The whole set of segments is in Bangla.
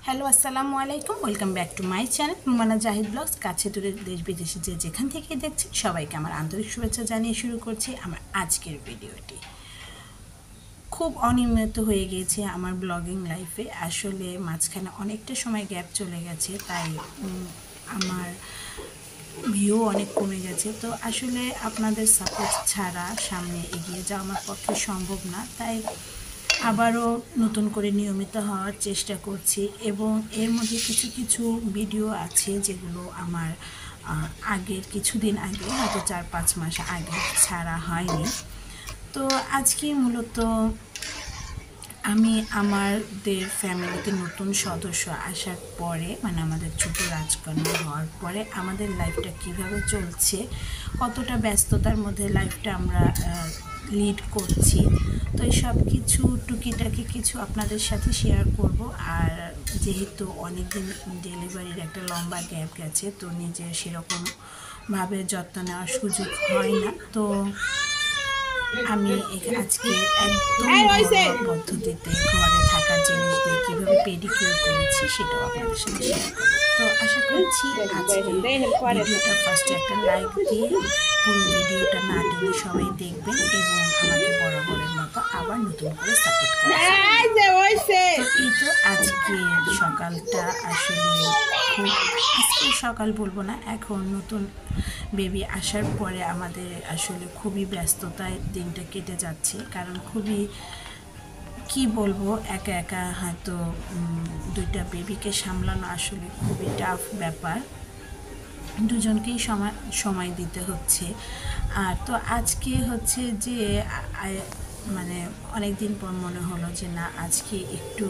হ্যালো আসসালামু আলাইকুম, welcome back to my channel Rumana Zahid vlogs. কাছে দূরে দেশ বিদেশে যে যেখান থেকে দেখছেন সবাইকে আমার আন্তরিক শুভেচ্ছা জানিয়ে শুরু করছি আমার আজকের ভিডিওটি। খুব অনিয়মিত হয়ে গিয়েছে আমার ব্লগিং লাইফে, আসলে মাঝখানে অনেকটা সময় গ্যাপ চলে গেছে, তাই আমার ভিউ অনেক কমে গেছে। তো আসলে আপনাদের সাপোর্ট ছাড়া সামনে এগিয়ে যাওয়া আমার পক্ষে সম্ভব না, তাই আবারও নতুন করে নিয়মিত হওয়ার চেষ্টা করছি। এবং এর মধ্যে কিছু কিছু ভিডিও আছে যেগুলো আমার আগের কিছুদিন আগে, হয়তো 4-5 মাস আগে ছাড়া হয়নি। তো আজকে মূলত আমি আমাদের ফ্যামিলিতে নতুন সদস্য আসার পরে, মানে আমাদের ছোটো রাজকন্যা হওয়ার পরে আমাদের লাইফটা কিভাবে চলছে, কতটা ব্যস্ততার মধ্যে লাইফটা আমরা লিড করছি, তো এই সব কিছু টুকিটাকি কিছু আপনাদের সাথে শেয়ার করব। আর যেহেতু অনেক দিন ডেলিভারির একটা লম্বা গ্যাপ গেছে, তো নিজের সেরকমভাবে যত্ন নেওয়ার সুযোগ হয় না, তো আমি আজকে একদম ঘরোয়া পদ্ধতিতে ঘরে থাকা জিনিস দিয়ে কীভাবে পেডিকিউর করেছি সেটাও আপনাদের সাথে শেয়ার করব। তো আশা করছি আজকে ভিডিওটা ফার্স্টে একটা লাইক দিয়ে পুরো ভিডিওটা না টেনে সবাই দেখবেন এবং আমাকে বরাবরের মতো আবার নতুন করে সাপোর্ট করবেন। এই তো আজকে সকালটা আসলে খুব, আজকে সকাল বলবো না, এখন নতুন বেবি আসার পরে আমাদের আসলে খুবই ব্যস্ততায় দিনটা কেটে যাচ্ছে। কারণ খুবই কি বলবো, একা একা হয়তো দুইটা বেবিকে সামলানো আসলে খুবই টাফ ব্যাপার, দুজনকেই সময় দিতে হচ্ছে। আর তো আজকে হচ্ছে যে মানে অনেক দিন পর মনে হলো যে না, আজকে একটু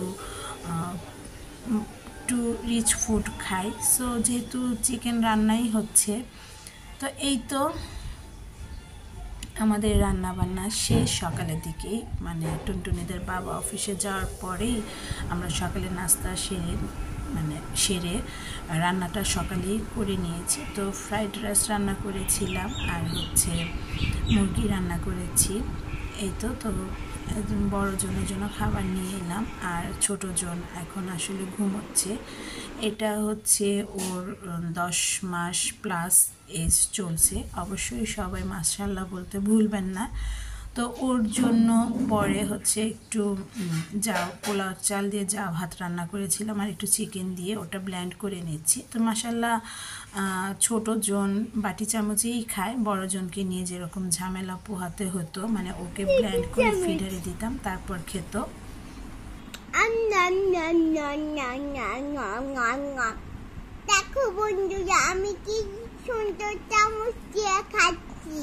রিচ ফুড খাই। সো যেহেতু চিকেন রান্নাই হচ্ছে, তো এই তো আমাদের রান্না বান্না শেষ সকালের দিকেই, মানে টুনটুনিদের বাবা অফিসে যাওয়ার পরেই আমরা সকালে নাস্তা সেরে রান্নাটা সকালেই করে নিয়েছি। তো ফ্রাইড রাইস রান্না করেছিলাম আর হচ্ছে মুরগি রান্না করেছি। এই তো বড় জনের জন্য খাবার নিয়ে এলাম, আর ছোট জন এখন আসলে ঘুমোচ্ছে। এটা হচ্ছে ওর 10 মাস প্লাস এজ চলছে। অবশ্যই সবাই মাশাআল্লাহ বলতে ভুলবেন না। তো ওর জন্য পরে হচ্ছে একটু পোলাও চাল দিয়ে ভাত রান্না করেছিলাম আর একটু চিকেন দিয়ে ওটা ব্লেন্ড করে নিচ্ছি। তো মাশাআল্লাহ ছোটো জন বাটি চামচেই খায়, বড় জনকে নিয়ে যেরকম ঝামেলা পোহাতে হতো, মানে ওকে ব্লেন্ড করে ফিডারে দিতাম তারপর খেত। দেখো বন্ধুরা, আমি কি সুন্দর চামচ দিয়ে খাচ্ছি।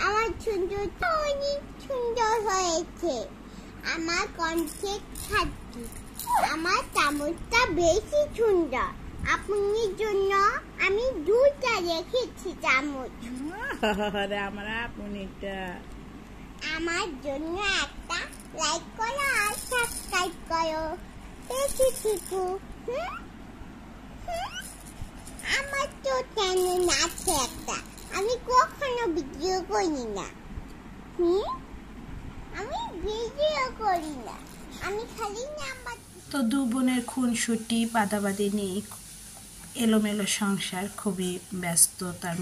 আমার সুন্দরটা অনেক সুন্দর হয়েছে। আমার কণ্ঠে খাচ্ছি, আমার চামচটা বেশি সুন্দর। আপনার জন্য আমি 2টা রেখেছি চামচ। আমার জন্য একটা লাইক করো আর সাবস্ক্রাইব করো। বেশি শিখু। আমার তো চ্যানেল আছে একটা, আমি কখনো ভিডিও করি না। আমি ভিডিও করি না, আমি খালি নাম্বার। তো দু বোনের খুনসুটি বাদাবাদি নিয়ে এলোমেলো সংসার, খুবই ব্যস্ততার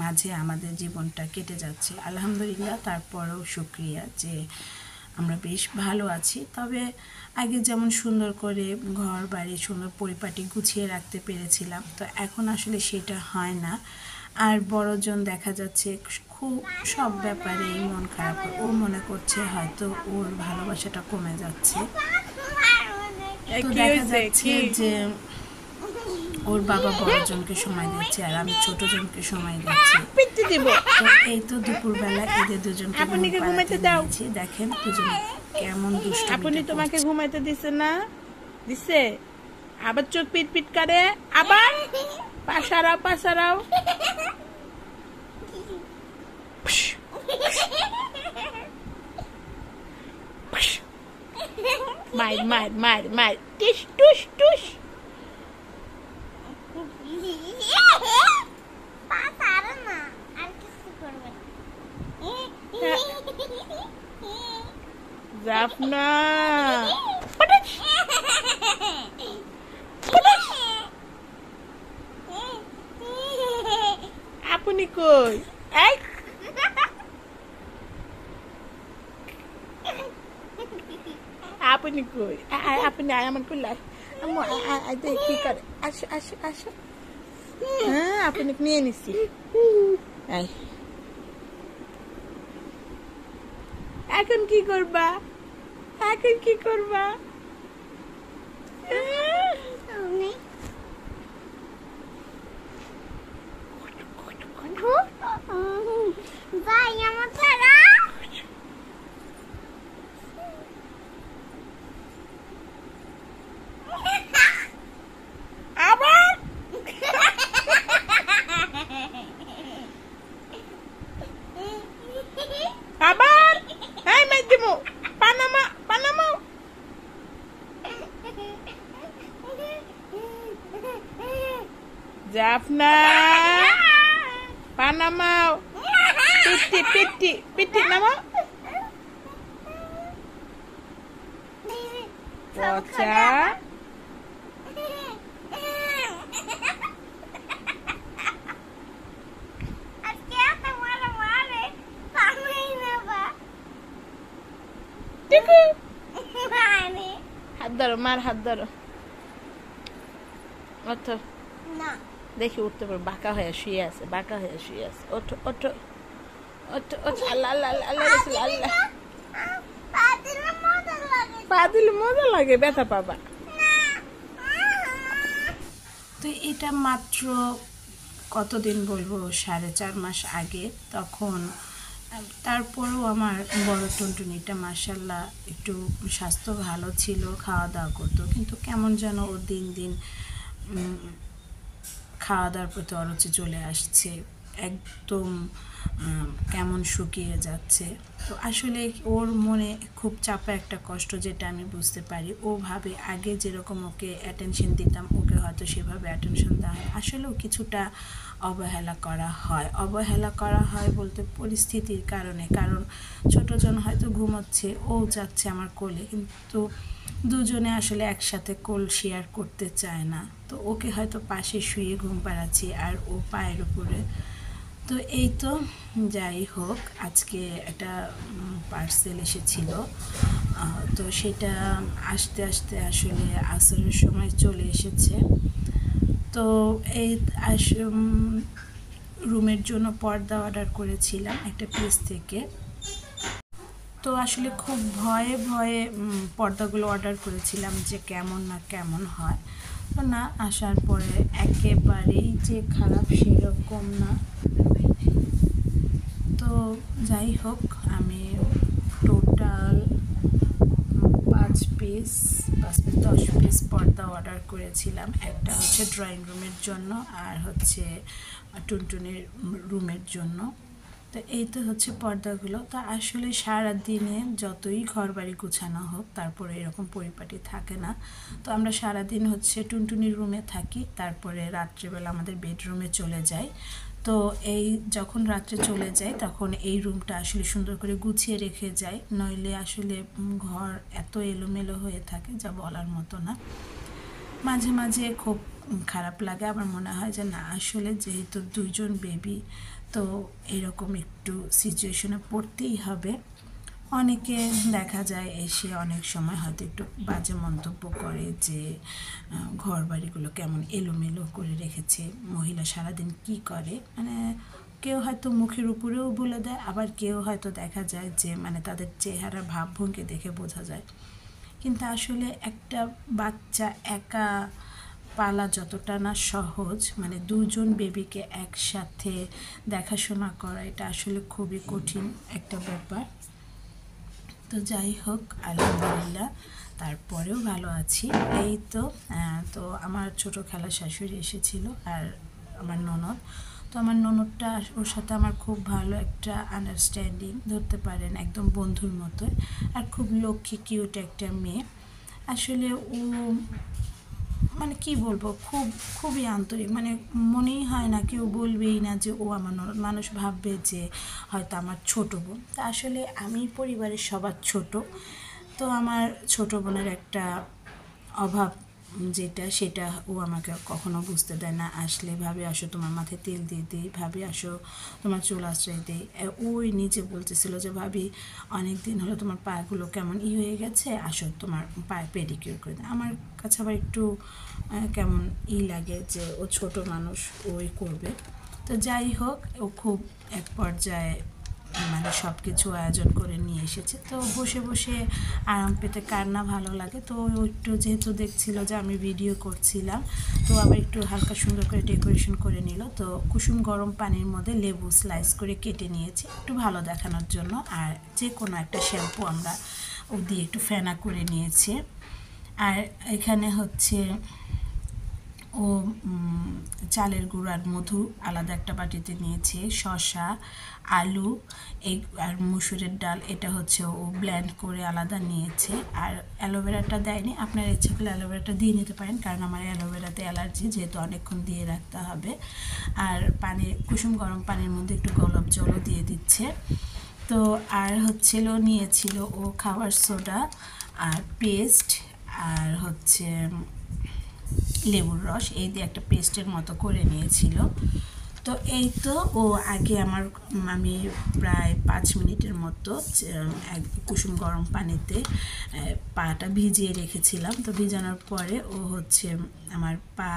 মাঝে আমাদের জীবনটা কেটে যাচ্ছে। আলহামদুলিল্লাহ, তারপরেও শুকরিয়া যে আমরা বেশ ভালো আছি। তবে আগে যেমন সুন্দর করে ঘর বাড়ি সুন্দর পরিপাটি গুছিয়ে রাখতে পেরেছিলাম, তো এখন আসলে সেটা হয় না। আর বড়জন দেখা যাচ্ছে খুব সব ব্যাপারেই মন খারাপ, ও মনে করছে হয়তো ওর ভালোবাসাটা কমে যাচ্ছে। তো দেখা যাচ্ছে যে ওর বাবা বড়জনকে সময় দিচ্ছে আর আমি ছোট জনকে সময় দিচ্ছি। তো এই তো দুপুরবেলা এদের দুজনকে ঘুমাইতে দিয়েছি। দেখেন দুজন কেমন দুষ্ট। আপনি তোমাকে ঘুমাইতে দিছে না? দিছে? আবার চোখ পিট পিট করে, আবার পাশারাও। মার টিস টুস। জাফনা আপনি কই এই আপনি কই আপনি আয় আমার কোলে আয় আম্মু আয় দেখ কি করে আসো আসো আসো হ্যাঁ আপনি নিয়ে নিছি আয় এখন কি করবা এখন কি করবা ভাই আমার ছাড়া আবার আবার এই মাইদিমু পানামা পানামা জাফনা পানামা পিটি পিটি পিটি নামা পচা হাত ধরো মার হাত ধরো ওঠো দেখি উঠতে পারো বাঁকা হয়ে শুয়ে আছে বাঁকা হয়ে শুয়ে আছে ওঠো ওঠো ওঠো ওঠো আল্লাহ আল্লাহ আল্লাহ আল্লাহ রসুল আল্লাহ পা দিলে মজা লাগে ব্যথা পাবা তো এটা মাত্র কতদিন বলবো 4.5 মাস আগে। তখন তারপরেও আমার বড় টুনটুনিটা মাশাল্লাহ একটু স্বাস্থ্য ভালো ছিল, খাওয়া দাওয়া করতো, কিন্তু কেমন যেন ও দিন দিন খাওয়া দাওয়ার প্রতি অরুচি চলে আসছে, একদম কেমন শুকিয়ে যাচ্ছে। তো আসলে ওর মনে খুব চাপা একটা কষ্ট, যেটা আমি বুঝতে পারি। ও ভাবে আগে যেরকম ওকে অ্যাটেনশন দিতাম, ওকে হয়তো সেভাবে অ্যাটেনশন দেওয়া হয়। আসলেও কিছুটা অবহেলা করা হয় বলতে পরিস্থিতির কারণে। কারণ ছোটোজন হয়তো ঘুমোচ্ছে, ও যাচ্ছে আমার কোলে, কিন্তু দুজনে আসলে একসাথে কোল শেয়ার করতে চায় না। তো ওকে হয়তো পাশে শুয়ে ঘুম পাড়াচ্ছি আর ও পায়ের উপরে। তো এই তো, যাই হোক, আজকে একটা পার্সেল এসেছিল, তো সেটা আস্তে আস্তে আসলে আসরের সময় চলে এসেছে। তো এই রুমের জন্য পর্দা অর্ডার করেছিলাম একটা পেজ থেকে। তো আসলে খুব ভয়ে ভয়ে পর্দাগুলো অর্ডার করেছিলাম যে কেমন না কেমন হয়। তো না, আসার পরে একেবারেই যে খারাপ সেরকম না। তো যাই হোক, আমি টোটাল 10 পিস পর্দা অর্ডার করেছিলাম। একটা হচ্ছে ড্রয়িং রুমের জন্য, আর হচ্ছে টুনটুনির রুমের জন্য। তো এই তো হচ্ছে পর্দাগুলো। তো আসলে সারা দিনে যতই ঘর বাড়ি গুছানো হোক, তারপরে এরকম পরিপাটি থাকে না। তো আমরা সারাদিন হচ্ছে টুনটুনির রুমে থাকি, তারপরে রাত্রিবেলা আমাদের বেডরুমে চলে যাই। তো এই যখন রাত্রে চলে যাই, তখন এই রুমটা আসলে সুন্দর করে গুছিয়ে রেখে যাই, নইলে আসলে ঘর এত এলোমেলো হয়ে থাকে যা বলার মতো না। মাঝে মাঝে খুব খারাপ লাগে, আমার মনে হয় যে না, আসলে যেহেতু 2জন বেবি, তো এরকম একটু সিচুয়েশনে পড়তেই হবে। অনেকে দেখা যায় এসে অনেক সময় হয়তো একটু বাজে মন্তব্য করে যে ঘর বাড়িগুলো কেমন এলোমেলো করে রেখেছে, মহিলা সারাদিন কি করে। মানে কেউ হয়তো মুখের উপরেও বলে দেয়, আবার কেউ হয়তো দেখা যায় যে মানে তাদের চেহারা ভাবভঙ্গি দেখে বোঝা যায়। কিন্তু আসলে একটা বাচ্চা একা পালা যতটা না সহজ, মানে 2জন বেবিকে একসাথে দেখাশোনা করা, এটা আসলে খুবই কঠিন একটা ব্যাপার। তো যাই হোক, আলহামদুলিল্লাহ তারপরেও ভালো আছি। এই তো তো আমার ছোট খালা শাশুড়ি এসেছিল আর আমার ননদ। তো আমার ননদটা, ওর সাথে আমার খুব ভালো একটা আন্ডারস্ট্যান্ডিং ধরতে পারেন, একদম বন্ধুর মতো। আর খুব লক্ষ্মী কিউট একটা মেয়ে। আসলে ও মানে কি বলবো, খুবই আন্তরিক, মানে মনেই হয় না, কেউ বলবেই না যে ও আমার ননদ। মানুষ ভাববে যে হয়তো আমার ছোটো বোন। তা আসলে আমি পরিবারের সবার ছোট। তো আমার ছোটো বোনের একটা অভাব যেটা সেটা ও আমাকে কখনো বুঝতে দেয় না। আসলে ভাবে আসো তোমার মাথায় তেল দিয়ে দিই, ভাবি আসো তোমার চুল আশ্রয় দিই। ওই নিজে বলতেছিল যে ভাবি অনেক দিন হলো তোমার পাগুলো কেমন হয়ে গেছে, আসো তোমার পায়ে পেডিকিউর করে দিই। আমার কাছে আবার একটু কেমন লাগে যে ও ছোট মানুষ, ওই করবে। তো যাই হোক, ও খুব এক পর্যায়ে মানে সব কিছু আয়োজন করে নিয়ে এসেছে। তো বসে বসে আরাম পেতে কার না ভালো লাগে। তো ও একটু যেহেতু দেখছিল যে আমি ভিডিও করছিলাম, তো আবার একটু হালকা সুন্দর করে ডেকোরেশন করে নিল। তো কুসুম গরম পানির মধ্যে লেবু স্লাইস করে কেটে নিয়েছি একটু ভালো দেখানোর জন্য। আর যে কোনো একটা শ্যাম্পু আমরা ও দিয়ে একটু ফেনা করে নিয়েছি। আর এখানে হচ্ছে ও চালের গুঁড়ো আর মধু আলাদা একটা বাটিতে নিয়েছে, শসা, আলু আর মসুরের ডাল এটা হচ্ছে ও ব্লেন্ড করে আলাদা নিয়েছে। আর অ্যালোভেরাটা দেয়নি, আপনার ইচ্ছা করলে অ্যালোভেরাটা দিয়ে নিতে পারেন, কারণ আমার অ্যালোভেরাতে অ্যালার্জি, যেহেতু অনেকক্ষণ দিয়ে রাখতে হবে। আর কুসুম গরম পানির মধ্যে একটু গোলাপ জলও দিয়ে দিচ্ছে। তো আর হচ্ছিল নিয়েছিল ও খাবার সোডা আর পেস্ট আর হচ্ছে লেবুর রস, এই দিয়ে একটা পেস্টের মতো করে নিয়েছিল। তো এই তো ও আগে আমি প্রায় 5 মিনিটের মতো কুসুম গরম পানিতে পাটা ভিজিয়ে রেখেছিলাম। তো ভিজানোর পরে ও হচ্ছে আমার পা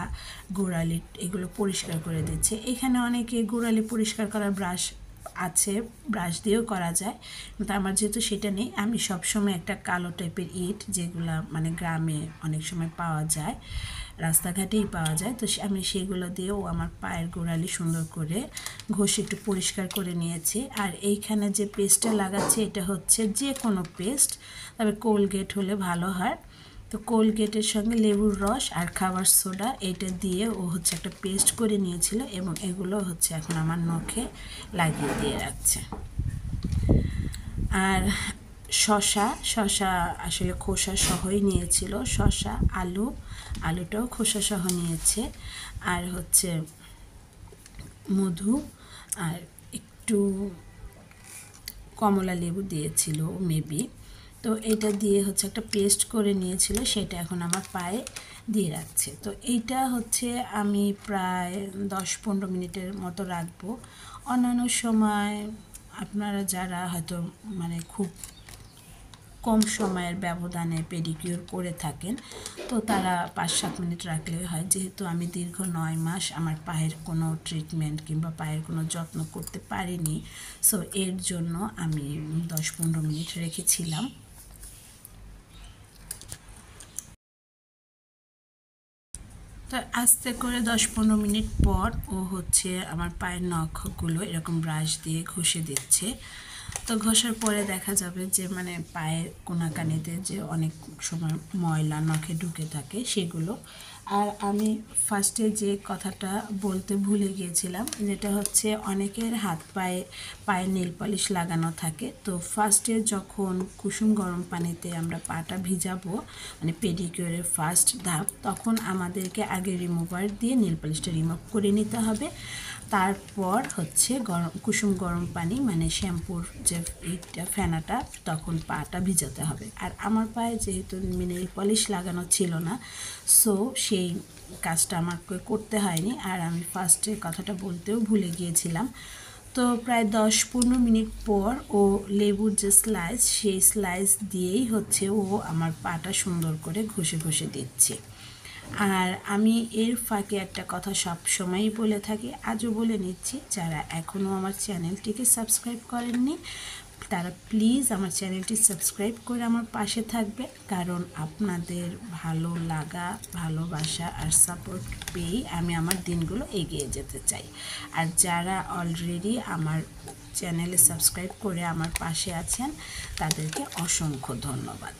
গোড়ালি এগুলো পরিষ্কার করে দিচ্ছে। এখানে অনেকে গোড়ালি পরিষ্কার করার ব্রাশ আছে, ব্রাশ দিয়েও করা যায়, কিন্তু আমার যেহেতু সেটা নেই, আমি সবসময় একটা কালো টাইপের ইট, যেগুলা মানে গ্রামে অনেক সময় পাওয়া যায়, রাস্তাঘাটেই পাওয়া যায়, তো আমি সেগুলো দিয়েও আমার পায়ের গোড়ালি সুন্দর করে ঘষে একটু পরিষ্কার করে নিয়েছি। আর এইখানে যে পেস্টটা লাগাচ্ছে এটা হচ্ছে যে কোনো পেস্ট, তবে কোলগেট হলে ভালো হয়। তো কোলগেটের সঙ্গে লেবুর রস আর খাবার সোডা এটা দিয়ে ও হচ্ছে একটা পেস্ট করে নিয়েছিল, এবং এগুলো হচ্ছে এখন আমার নখে লাগিয়ে দিয়ে রাখছে। আর শসা আসলে খোসা সহই নিয়েছিল, শসা, আলুটাও খোসা সহ নিয়েছে। আর হচ্ছে মধু আর একটু কমলা লেবু দিয়েছিল মেবি। তো এটা দিয়ে হচ্ছে একটা পেস্ট করে নিয়েছিল, সেটা এখন আমার পায়ে দিয়ে রাখছে। তো এইটা হচ্ছে আমি প্রায় 10-15 মিনিটের মতো রাখবো। অন্যান্য সময় আপনারা যারা হয়তো মানে খুব কম সময়ের ব্যবধানে পেডিকিউর করে থাকেন, তো তারা 5-7 মিনিট রাখলেই হয়। যেহেতু আমি দীর্ঘ 9 মাস আমার পায়ের কোনো ট্রিটমেন্ট কিংবা পায়ের কোনো যত্ন করতে পারিনি, সো এর জন্য আমি 10-15 মিনিট রেখেছিলাম। তো আস্তে করে 10-15 মিনিট পর ও হচ্ছে আমার পায়ের নখগুলো এরকম ব্রাশ দিয়ে ঘষে দিচ্ছে। তো ঘষার পরে দেখা যাবে যে মানে পায়ের কোনাকানিতে যে অনেক সময় ময়লা নখে ঢুকে থাকে সেগুলো। আর আমি ফার্স্টে যে কথাটা বলতে ভুলে গিয়েছিলাম, যেটা হচ্ছে অনেকের পায়ে নেল পলিশ লাগানো থাকে। তো ফার্স্টে যখন কুসুম গরম পানিতে আমরা পাটা ভিজাবো, মানে পেডিকিউরের ফার্স্ট ধাপ, তখন আমাদেরকে আগে রিমুভার দিয়ে নেল পলিশটা রিমুভ করে নিতে হবে। তারপর হচ্ছে কুসুম গরম পানি মানে শ্যাম্পুর যে ফেনাটা, তখন পাটা ভিজাতে হবে। আর আমার পায়ে যেহেতু নেল পলিশ লাগানো ছিল না, সো সেই কাজটা আমাকে করতে হয়নি। আর আমি ফার্স্টে কথাটা বলতেও ভুলে গিয়েছিলাম। তো প্রায় 10-15 মিনিট পর ও লেবুর যে স্লাইস, সেই স্লাইস দিয়েই হচ্ছে ও আমার পাটা সুন্দর করে ঘষে ঘষে দিচ্ছে। আর আমি এর ফাঁকে একটা কথা সব সময়ই বলে থাকি, আজও বলে নিচ্ছি, যারা এখনও আমার চ্যানেলটিকে সাবস্ক্রাইব করেননি তারা প্লিজ আমার চ্যানেলটি সাবস্ক্রাইব করে আমার পাশে থাকবে, কারণ আপনাদের ভালো লাগা, ভালোবাসা আর সাপোর্ট পেয়েই আমি আমার দিনগুলো এগিয়ে যেতে চাই। আর যারা অলরেডি আমার চ্যানেলে সাবস্ক্রাইব করে আমার পাশে আছেন তাদেরকে অসংখ্য ধন্যবাদ।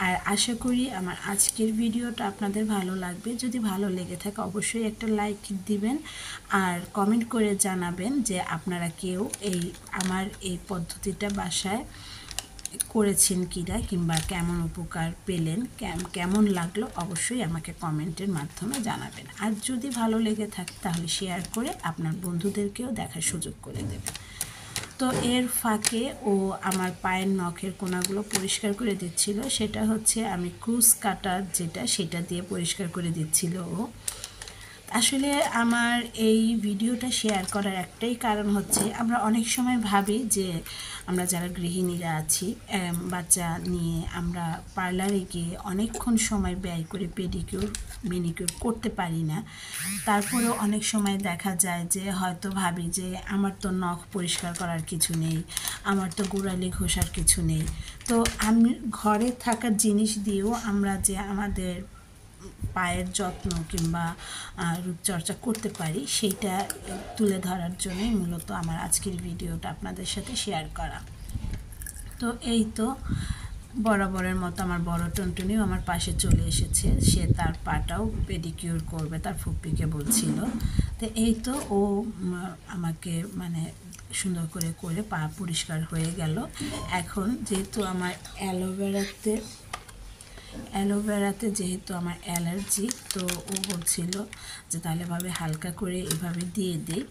আর আশা করি আমার আজকের ভিডিওটা আপনাদের ভালো লাগবে। যদি ভালো লেগে থাকে অবশ্যই একটা লাইক দিবেন, আর কমেন্ট করে জানাবেন যে আপনারা কেউ আমার এই পদ্ধতিটা বাসায় করেছেন কিনা, কিংবা কেমন উপকার পেলেন, কেমন লাগলো, অবশ্যই আমাকে কমেন্টের মাধ্যমে জানাবেন। আর যদি ভালো লেগে থাকে তাহলে শেয়ার করে আপনার বন্ধুদেরকেও দেখার সুযোগ করে দেবেন। তো এর ফাঁকে ও আমার পায়ের নখের কোনাগুলো পরিষ্কার করে দিচ্ছিল। সেটা হচ্ছে আমি ক্রুজ কাটার যেটা সেটা দিয়ে পরিষ্কার করে দিচ্ছিল ও। আসলে আমার এই ভিডিওটা শেয়ার করার একটাই কারণ হচ্ছে আমরা অনেক সময় ভাবি যে আমরা যারা গৃহিণীরা আছি বাচ্চা নিয়ে আমরা পার্লারে গিয়ে অনেকক্ষণ সময় ব্যয় করে পেডিকিউর মেনিকিউর করতে পারি না। তারপরেও অনেক সময় দেখা যায় যে হয়তো ভাবি যে আমার তো নখ পরিষ্কার করার কিছু নেই, আমার তো গোড়ালি ঘষার কিছু নেই। তো আমি ঘরে থাকা জিনিস দিয়েও আমরা যে আমাদের পায়ের যত্ন কিংবা রূপচর্চা করতে পারি সেইটা তুলে ধরার জন্যই মূলত আমার আজকের ভিডিওটা আপনাদের সাথে শেয়ার করা। তো এই তো বরাবরের মতো আমার বড় টুনটুনিও আমার পাশে চলে এসেছে, সে তার পাটাও পেডিকিউর করবে, তার ফুপ্পিকে বলছিল। তো এই তো ও আমাকে মানে সুন্দর করে করে পা পরিষ্কার হয়ে গেল। এখন যেহেতু আমার অ্যালোভেরাতে যেহেতু আমার অ্যালার্জি, তো ও বলছিল যে তাহলে ভাবে হালকা করে এভাবে দিয়ে দিই।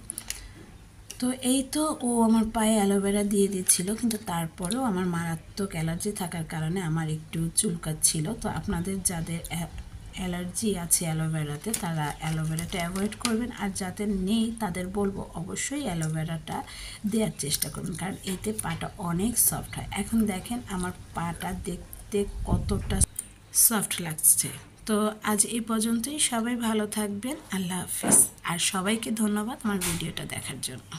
তো এই তো ও আমার পায়ে অ্যালোভেরা দিয়ে দিচ্ছিল, কিন্তু তারপরেও আমার মারাত্মক অ্যালার্জি থাকার কারণে আমার একটু চুলকাচ্ছিল। তো আপনাদের যাদের অ্যালার্জি আছে অ্যালোভেরাতে তারা অ্যালোভেরাটা অ্যাভয়েড করবেন, আর যাদের নেই তাদের বলবো অবশ্যই অ্যালোভেরাটা দেওয়ার চেষ্টা করবেন, কারণ এতে পাটা অনেক সফট হয়। এখন দেখেন আমার পাটা দেখতে কতটা সফট লাগছে। তো আজ এই পর্যন্তই, সবাই ভালো থাকবেন, আল্লাহ হাফিজ। আর সবাইকে ধন্যবাদ আমার ভিডিওটা দেখার জন্য।